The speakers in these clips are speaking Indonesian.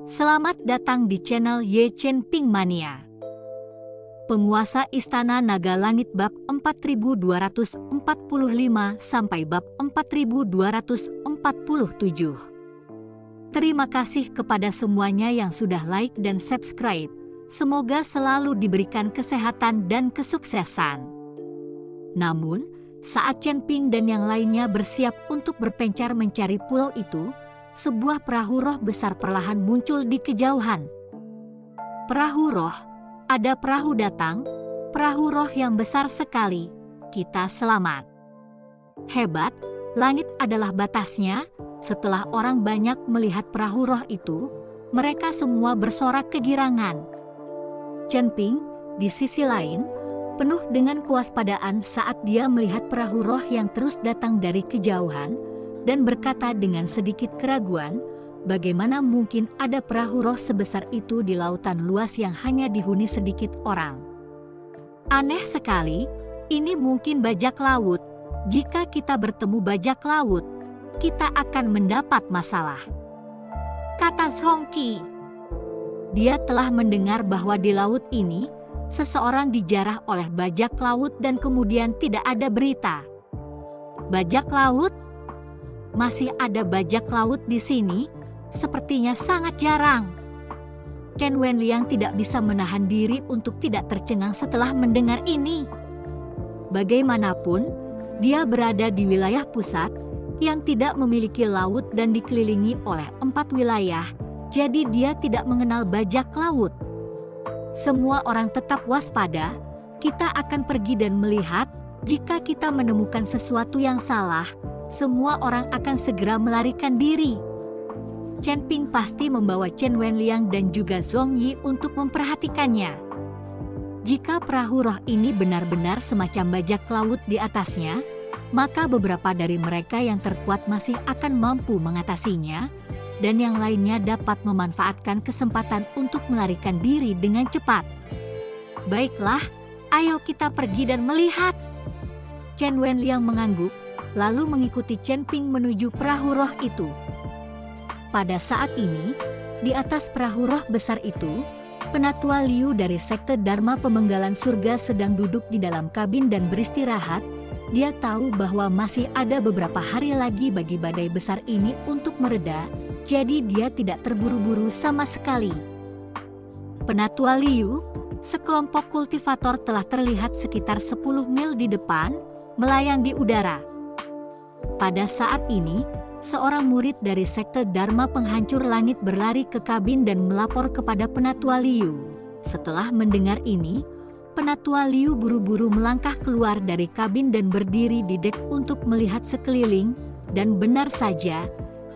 Selamat datang di channel Ye Chen Ping Mania. Penguasa Istana Naga Langit bab 4245 sampai bab 4247. Terima kasih kepada semuanya yang sudah like dan subscribe. Semoga selalu diberikan kesehatan dan kesuksesan. Namun, saat Chen Ping dan yang lainnya bersiap untuk berpencar mencari pulau itu, sebuah perahu roh besar perlahan muncul di kejauhan. Perahu roh, ada perahu datang, perahu roh yang besar sekali, kita selamat. Hebat, langit adalah batasnya. Setelah orang banyak melihat perahu roh itu, mereka semua bersorak kegirangan. Chen Ping, di sisi lain, penuh dengan kewaspadaan saat dia melihat perahu roh yang terus datang dari kejauhan, dan berkata dengan sedikit keraguan, bagaimana mungkin ada perahu roh sebesar itu di lautan luas yang hanya dihuni sedikit orang. Aneh sekali, ini mungkin bajak laut. Jika kita bertemu bajak laut, kita akan mendapat masalah, kata Song Qi. Dia telah mendengar bahwa di laut ini, seseorang dijarah oleh bajak laut dan kemudian tidak ada berita. Bajak laut? Masih ada bajak laut di sini? Sepertinya sangat jarang. Chen Wenliang tidak bisa menahan diri untuk tidak tercengang setelah mendengar ini. Bagaimanapun, dia berada di wilayah pusat yang tidak memiliki laut dan dikelilingi oleh 4 wilayah, jadi dia tidak mengenal bajak laut. Semua orang tetap waspada. Kita akan pergi dan melihat. Jika kita menemukan sesuatu yang salah, semua orang akan segera melarikan diri. Chen Ping pasti membawa Chen Wenliang dan juga Zhong Yi untuk memperhatikannya. Jika perahu roh ini benar-benar semacam bajak laut di atasnya, maka beberapa dari mereka yang terkuat masih akan mampu mengatasinya, dan yang lainnya dapat memanfaatkan kesempatan untuk melarikan diri dengan cepat. Baiklah, ayo kita pergi dan melihat. Chen Wenliang mengangguk, lalu mengikuti Chen Ping menuju perahu roh itu. Pada saat ini, di atas perahu roh besar itu, Penatua Liu dari Sekte Dharma Pemenggalan Surga sedang duduk di dalam kabin dan beristirahat. Dia tahu bahwa masih ada beberapa hari lagi bagi badai besar ini untuk mereda, jadi dia tidak terburu-buru sama sekali. Penatua Liu, sekelompok kultivator telah terlihat sekitar 10 mil di depan, melayang di udara. Pada saat ini, seorang murid dari Sekte Dharma Penghancur Langit berlari ke kabin dan melapor kepada Penatua Liu. Setelah mendengar ini, Penatua Liu buru-buru melangkah keluar dari kabin dan berdiri di dek untuk melihat sekeliling, dan benar saja,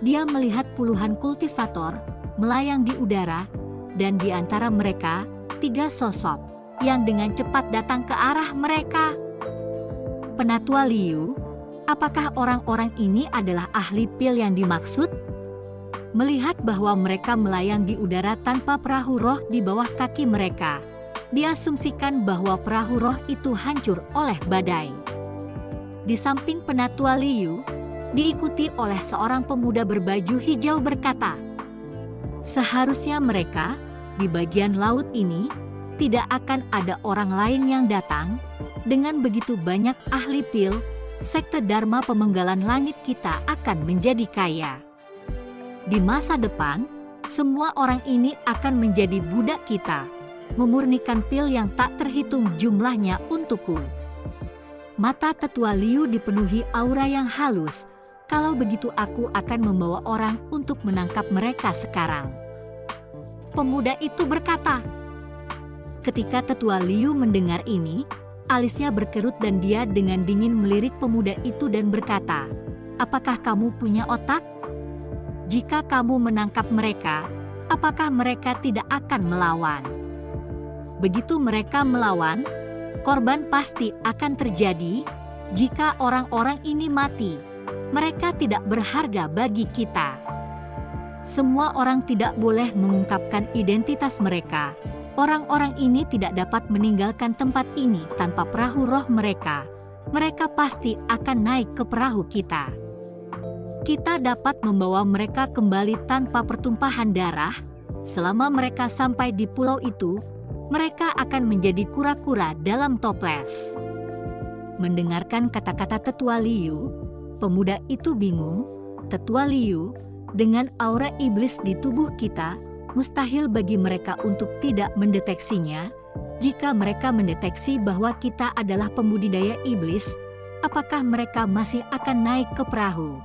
dia melihat puluhan kultivator melayang di udara, dan di antara mereka, 3 sosok yang dengan cepat datang ke arah mereka. Penatua Liu, apakah orang-orang ini adalah ahli pil yang dimaksud? Melihat bahwa mereka melayang di udara tanpa perahu roh di bawah kaki mereka, diasumsikan bahwa perahu roh itu hancur oleh badai. Di samping Penatua Liu, diikuti oleh seorang pemuda berbaju hijau berkata, seharusnya mereka, di bagian laut ini, tidak akan ada orang lain yang datang. Dengan begitu banyak ahli pil, Sekte Dharma Pemenggalan Langit kita akan menjadi kaya. Di masa depan, semua orang ini akan menjadi budak kita, memurnikan pil yang tak terhitung jumlahnya untukku. Mata Tetua Liu dipenuhi aura yang halus. Kalau begitu aku akan membawa orang untuk menangkap mereka sekarang. Pemuda itu berkata. Ketika Tetua Liu mendengar ini, alisnya berkerut dan dia dengan dingin melirik pemuda itu dan berkata, apakah kamu punya otak? Jika kamu menangkap mereka, apakah mereka tidak akan melawan? Begitu mereka melawan, korban pasti akan terjadi. Jika orang-orang ini mati, mereka tidak berharga bagi kita. Semua orang tidak boleh mengungkapkan identitas mereka. Orang-orang ini tidak dapat meninggalkan tempat ini tanpa perahu roh mereka. Mereka pasti akan naik ke perahu kita. kita dapat membawa mereka kembali tanpa pertumpahan darah, Selama mereka sampai di pulau itu, mereka akan menjadi kura-kura dalam toples. Mendengarkan kata-kata Tetua Liu, pemuda itu bingung. Tetua Liu, dengan aura iblis di tubuh kita, mustahil bagi mereka untuk tidak mendeteksinya. Jika mereka mendeteksi bahwa kita adalah pembudidaya iblis, apakah mereka masih akan naik ke perahu?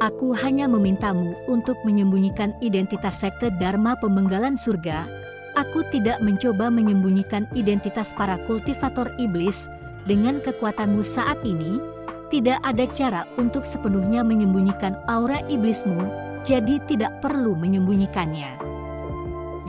Aku hanya memintamu untuk menyembunyikan identitas sekte Dharma Pemenggalan Surga. Aku tidak mencoba menyembunyikan identitas para kultivator iblis. Dengan kekuatanmu saat ini, tidak ada cara untuk sepenuhnya menyembunyikan aura iblismu, jadi tidak perlu menyembunyikannya.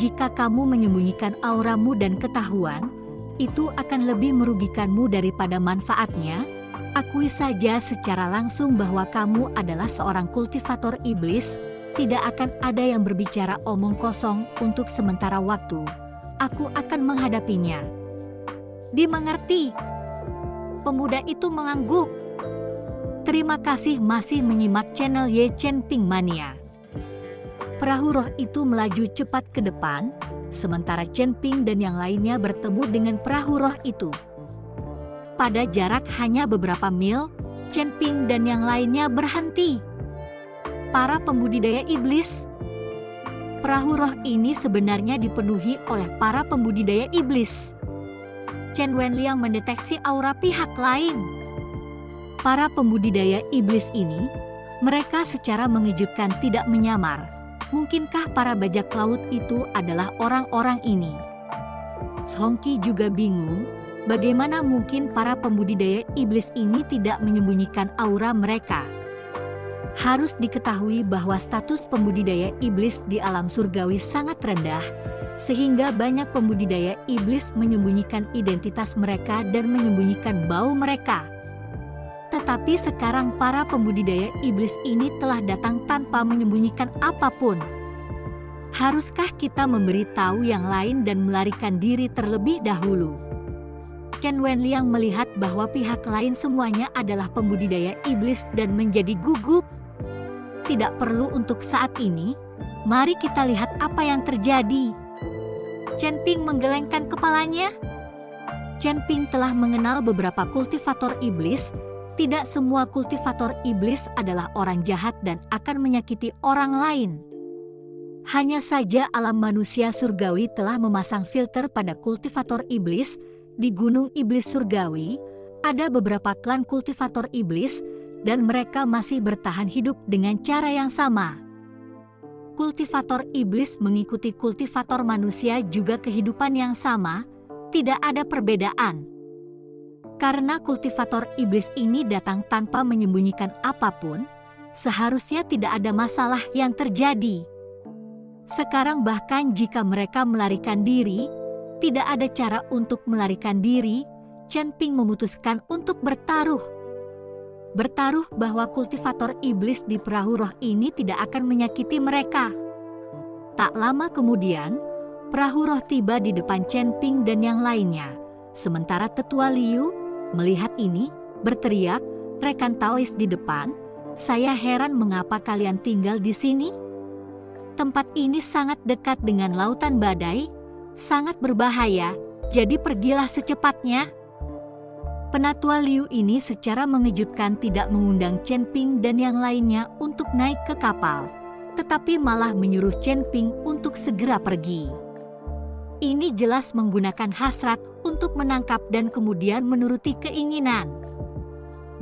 Jika kamu menyembunyikan auramu dan ketahuan, itu akan lebih merugikanmu daripada manfaatnya. Akui saja secara langsung bahwa kamu adalah seorang kultivator iblis. Tidak akan ada yang berbicara omong kosong untuk sementara waktu. Aku akan menghadapinya. Dimengerti? Pemuda itu mengangguk. Terima kasih masih menyimak channel Ye Chen Ping Mania. Perahu roh itu melaju cepat ke depan, sementara Chen Ping dan yang lainnya bertemu dengan perahu roh itu. Pada jarak hanya beberapa mil, Chen Ping dan yang lainnya berhenti. Para pembudidaya iblis. Perahu roh ini sebenarnya dipenuhi oleh para pembudidaya iblis. Chen Wenliang mendeteksi aura pihak lain. Para pembudidaya iblis ini, mereka secara mengejutkan tidak menyamar. Mungkinkah para bajak laut itu adalah orang-orang ini? Songqi juga bingung, bagaimana mungkin para pembudidaya iblis ini tidak menyembunyikan aura mereka. Harus diketahui bahwa status pembudidaya iblis di alam surgawi sangat rendah, sehingga banyak pembudidaya iblis menyembunyikan identitas mereka dan menyembunyikan bau mereka. Tetapi sekarang para pembudidaya iblis ini telah datang tanpa menyembunyikan apapun. Haruskah kita memberitahu yang lain dan melarikan diri terlebih dahulu? Chen Wenliang melihat bahwa pihak lain semuanya adalah pembudidaya iblis dan menjadi gugup. Tidak perlu untuk saat ini, mari kita lihat apa yang terjadi. Chen Ping menggelengkan kepalanya. Chen Ping telah mengenal beberapa kultivator iblis. Tidak semua kultivator iblis adalah orang jahat dan akan menyakiti orang lain. Hanya saja alam manusia surgawi telah memasang filter pada kultivator iblis. Di Gunung Iblis Surgawi, ada beberapa klan kultivator iblis dan mereka masih bertahan hidup dengan cara yang sama. Kultivator iblis mengikuti kultivator manusia juga kehidupan yang sama, tidak ada perbedaan. Karena kultivator iblis ini datang tanpa menyembunyikan apapun, seharusnya tidak ada masalah yang terjadi. Sekarang bahkan jika mereka melarikan diri, tidak ada cara untuk melarikan diri. Chen Ping memutuskan untuk bertaruh. Bertaruh bahwa kultivator iblis di perahu roh ini tidak akan menyakiti mereka. Tak lama kemudian, perahu roh tiba di depan Chen Ping dan yang lainnya. Sementara Tetua Liu melihat ini, berteriak, "Rekan Taois di depan, saya heran mengapa kalian tinggal di sini? Tempat ini sangat dekat dengan lautan badai, sangat berbahaya, jadi pergilah secepatnya." Penatua Liu ini secara mengejutkan tidak mengundang Chen Ping dan yang lainnya untuk naik ke kapal, tetapi malah menyuruh Chen Ping untuk segera pergi. Ini jelas menggunakan hasrat untuk menangkap dan kemudian menuruti keinginan.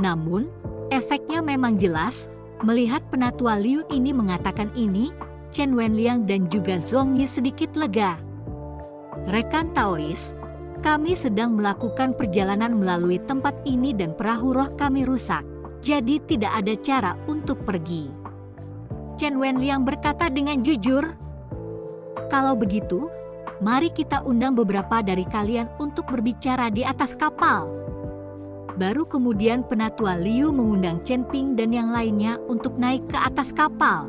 Namun, efeknya memang jelas. Melihat Penatua Liu ini mengatakan ini, Chen Wenliang dan juga Zhong Yi sedikit lega. Rekan Taois, kami sedang melakukan perjalanan melalui tempat ini dan perahu roh kami rusak, jadi tidak ada cara untuk pergi. Chen Wenliang berkata dengan jujur, "Kalau begitu, mari kita undang beberapa dari kalian untuk berbicara di atas kapal." Baru kemudian Penatua Liu mengundang Chen Ping dan yang lainnya untuk naik ke atas kapal.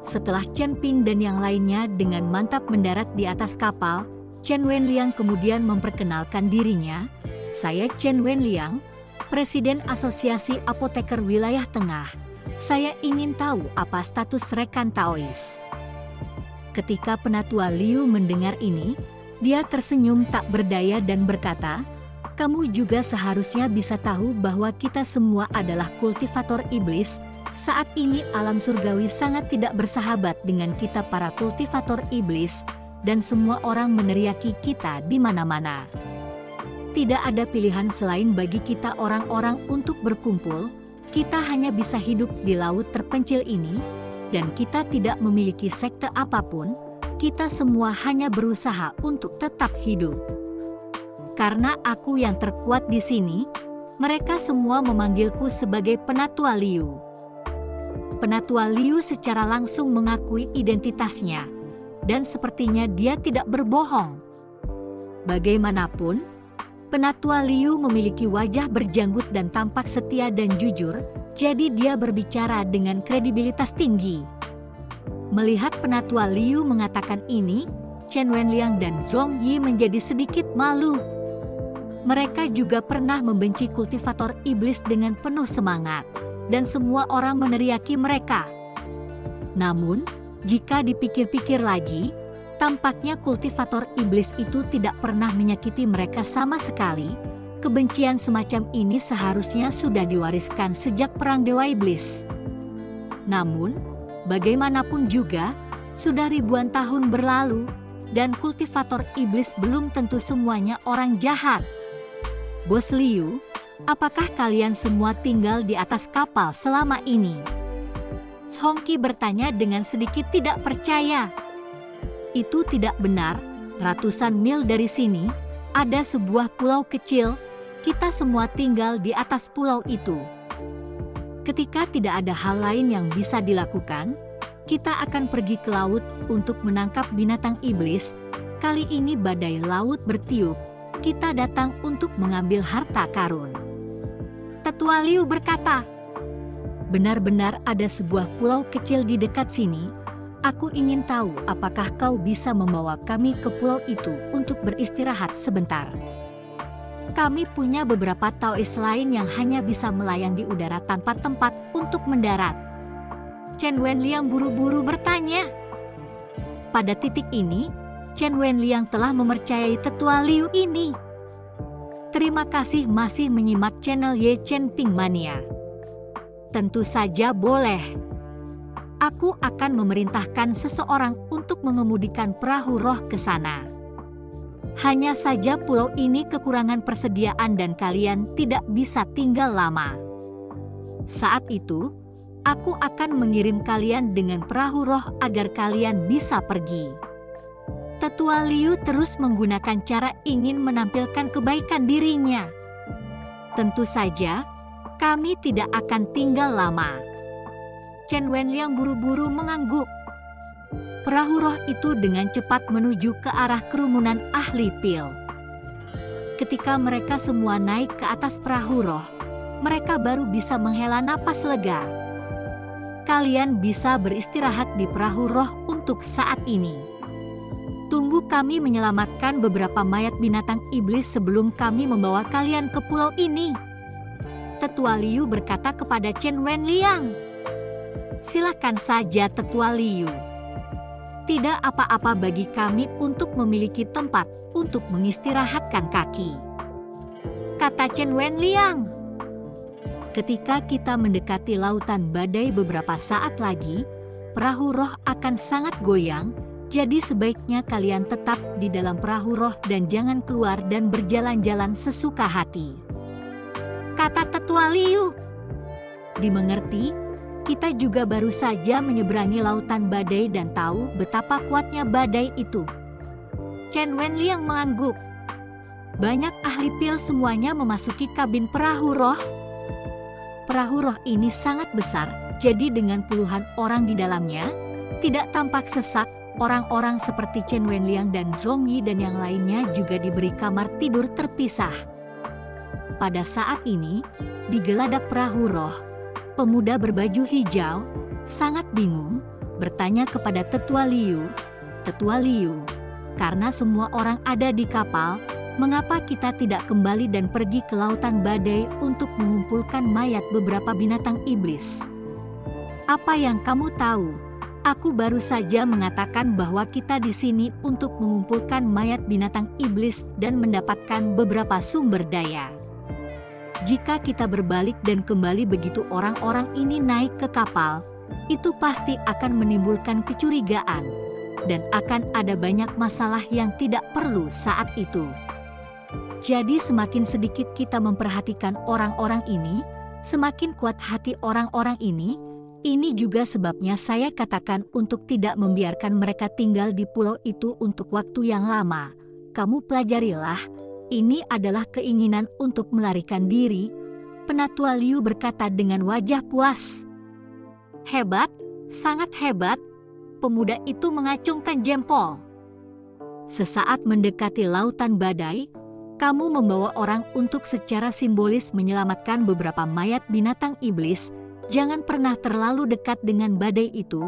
Setelah Chen Ping dan yang lainnya dengan mantap mendarat di atas kapal, Chen Wenliang kemudian memperkenalkan dirinya. "Saya Chen Wenliang, Presiden Asosiasi Apoteker Wilayah Tengah. Saya ingin tahu apa status rekan Taois." Ketika Penatua Liu mendengar ini, dia tersenyum tak berdaya dan berkata, "Kamu juga seharusnya bisa tahu bahwa kita semua adalah kultivator iblis. Saat ini alam surgawi sangat tidak bersahabat dengan kita para kultivator iblis, dan semua orang meneriaki kita di mana-mana. Tidak ada pilihan selain bagi kita orang-orang untuk berkumpul. Kita hanya bisa hidup di laut terpencil ini, dan kita tidak memiliki sekte apapun. Kita semua hanya berusaha untuk tetap hidup. Karena aku yang terkuat di sini, mereka semua memanggilku sebagai Penatua Liu." Penatua Liu secara langsung mengakui identitasnya, dan sepertinya dia tidak berbohong. Bagaimanapun, Penatua Liu memiliki wajah berjanggut dan tampak setia dan jujur, jadi dia berbicara dengan kredibilitas tinggi. Melihat Penatua Liu mengatakan ini, Chen Wenliang dan Zhong Yi menjadi sedikit malu. Mereka juga pernah membenci kultivator iblis dengan penuh semangat, dan semua orang meneriaki mereka. Namun, jika dipikir-pikir lagi, tampaknya kultivator iblis itu tidak pernah menyakiti mereka sama sekali. Kebencian semacam ini seharusnya sudah diwariskan sejak Perang Dewa Iblis. Namun, bagaimanapun juga, sudah ribuan tahun berlalu, dan kultivator iblis belum tentu semuanya orang jahat. Bos Liu, apakah kalian semua tinggal di atas kapal selama ini? Zhong Qi bertanya dengan sedikit tidak percaya. Itu tidak benar, ratusan mil dari sini, ada sebuah pulau kecil, kita semua tinggal di atas pulau itu. Ketika tidak ada hal lain yang bisa dilakukan, kita akan pergi ke laut untuk menangkap binatang iblis. Kali ini badai laut bertiup, kita datang untuk mengambil harta karun. Tetua Liu berkata, "Benar-benar ada sebuah pulau kecil di dekat sini. Aku ingin tahu apakah kau bisa membawa kami ke pulau itu untuk beristirahat sebentar. Kami punya beberapa Taois lain yang hanya bisa melayang di udara tanpa tempat untuk mendarat." Chen Wenliang buru-buru bertanya. Pada titik ini, Chen Wenliang telah mempercayai Tetua Liu ini. Terima kasih masih menyimak channel Ye Chen Ping Mania. Tentu saja boleh. Aku akan memerintahkan seseorang untuk mengemudikan perahu roh ke sana. Hanya saja pulau ini kekurangan persediaan dan kalian tidak bisa tinggal lama. Saat itu, aku akan mengirim kalian dengan perahu roh agar kalian bisa pergi. Tetua Liu terus menggunakan cara ingin menampilkan kebaikan dirinya. Tentu saja, kami tidak akan tinggal lama. Chen Wenliang buru-buru mengangguk. Perahu roh itu dengan cepat menuju ke arah kerumunan ahli pil. Ketika mereka semua naik ke atas perahu roh, mereka baru bisa menghela napas lega. Kalian bisa beristirahat di perahu roh untuk saat ini. Tunggu kami menyelamatkan beberapa mayat binatang iblis sebelum kami membawa kalian ke pulau ini. Tetua Liu berkata kepada Chen Wenliang. Silakan saja Tetua Liu. Tidak apa-apa bagi kami untuk memiliki tempat untuk mengistirahatkan kaki, kata Chen Wenliang. Ketika kita mendekati lautan badai beberapa saat lagi, perahu roh akan sangat goyang. Jadi sebaiknya kalian tetap di dalam perahu roh dan jangan keluar dan berjalan-jalan sesuka hati, kata Tetua Liu. Dimengerti, kita juga baru saja menyeberangi lautan badai dan tahu betapa kuatnya badai itu. Chen Wenliang mengangguk. Banyak ahli pil semuanya memasuki kabin perahu roh. Perahu roh ini sangat besar, jadi dengan puluhan orang di dalamnya, tidak tampak sesak. Orang-orang seperti Chen Wenliang dan Zhong Yi dan yang lainnya juga diberi kamar tidur terpisah. Pada saat ini, di geladak perahu roh, pemuda berbaju hijau, sangat bingung, bertanya kepada Tetua Liu, "Tetua Liu, karena semua orang ada di kapal, mengapa kita tidak kembali dan pergi ke lautan badai untuk mengumpulkan mayat beberapa binatang iblis? Apa yang kamu tahu? Aku baru saja mengatakan bahwa kita di sini untuk mengumpulkan mayat binatang iblis dan mendapatkan beberapa sumber daya. Jika kita berbalik dan kembali begitu orang-orang ini naik ke kapal, itu pasti akan menimbulkan kecurigaan, dan akan ada banyak masalah yang tidak perlu saat itu. Jadi semakin sedikit kita memperhatikan orang-orang ini, semakin kuat hati orang-orang ini. Ini juga sebabnya saya katakan untuk tidak membiarkan mereka tinggal di pulau itu untuk waktu yang lama. Kamu pelajarilah, ini adalah keinginan untuk melarikan diri, Penatua Liu berkata dengan wajah puas. Hebat, sangat hebat, pemuda itu mengacungkan jempol. Sesaat mendekati lautan badai, kamu membawa orang untuk secara simbolis menyelamatkan beberapa mayat binatang iblis. Jangan pernah terlalu dekat dengan badai itu.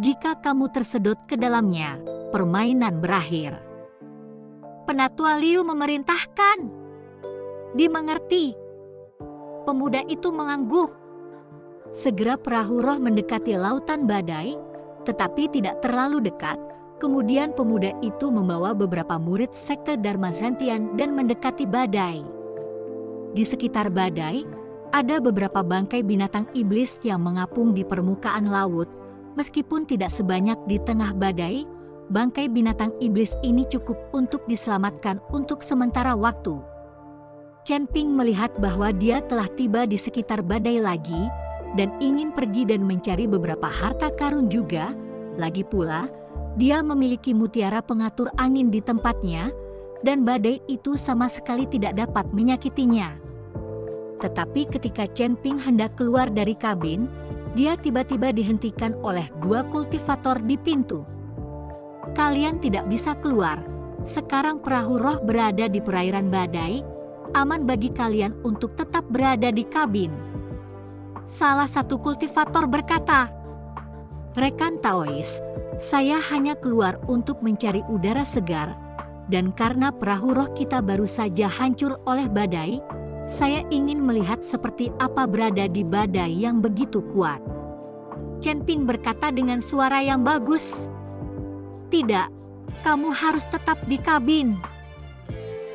Jika kamu tersedot ke dalamnya, permainan berakhir. Penatua Liu memerintahkan. Dimengerti. Pemuda itu mengangguk. Segera perahu roh mendekati lautan badai, tetapi tidak terlalu dekat. Kemudian pemuda itu membawa beberapa murid sekte Dharma Zantian dan mendekati badai. Di sekitar badai, ada beberapa bangkai binatang iblis yang mengapung di permukaan laut. Meskipun tidak sebanyak di tengah badai, bangkai binatang iblis ini cukup untuk diselamatkan untuk sementara waktu. Chen Ping melihat bahwa dia telah tiba di sekitar badai lagi, dan ingin pergi dan mencari beberapa harta karun juga. Lagi pula, dia memiliki mutiara pengatur angin di tempatnya, dan badai itu sama sekali tidak dapat menyakitinya. Tetapi ketika Chen Ping hendak keluar dari kabin, dia tiba-tiba dihentikan oleh dua kultivator di pintu. Kalian tidak bisa keluar. Sekarang perahu roh berada di perairan badai. Aman bagi kalian untuk tetap berada di kabin. Salah satu kultivator berkata, Rekan Taois, saya hanya keluar untuk mencari udara segar, dan karena perahu roh kita baru saja hancur oleh badai, saya ingin melihat seperti apa berada di badai yang begitu kuat. Chen Ping berkata dengan suara yang bagus. Tidak, kamu harus tetap di kabin.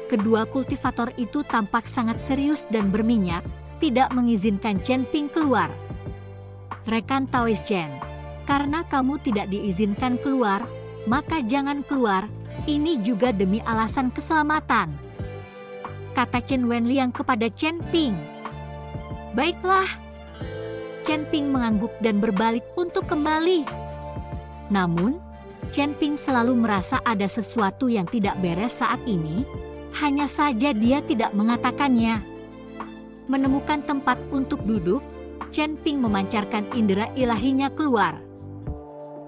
Kedua kultivator itu tampak sangat serius dan berminyak, tidak mengizinkan Chen Ping keluar. Rekan Taois Chen, karena kamu tidak diizinkan keluar, maka jangan keluar, ini juga demi alasan keselamatan. Kata Chen Wenliang kepada Chen Ping. Baiklah. Chen Ping mengangguk dan berbalik untuk kembali. Namun, Chen Ping selalu merasa ada sesuatu yang tidak beres saat ini, hanya saja dia tidak mengatakannya. Menemukan tempat untuk duduk, Chen Ping memancarkan indera ilahinya keluar.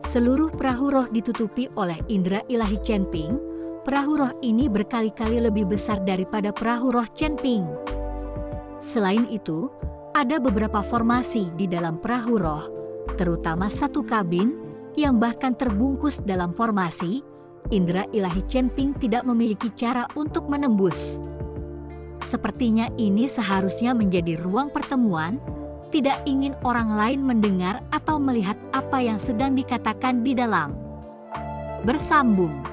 Seluruh perahu roh ditutupi oleh indera ilahi Chen Ping. Perahu roh ini berkali-kali lebih besar daripada perahu roh Chen Ping. Selain itu, ada beberapa formasi di dalam perahu roh, terutama satu kabin yang bahkan terbungkus dalam formasi. Indera ilahi Chen Ping tidak memiliki cara untuk menembus. Sepertinya ini seharusnya menjadi ruang pertemuan, tidak ingin orang lain mendengar atau melihat apa yang sedang dikatakan di dalam. Bersambung.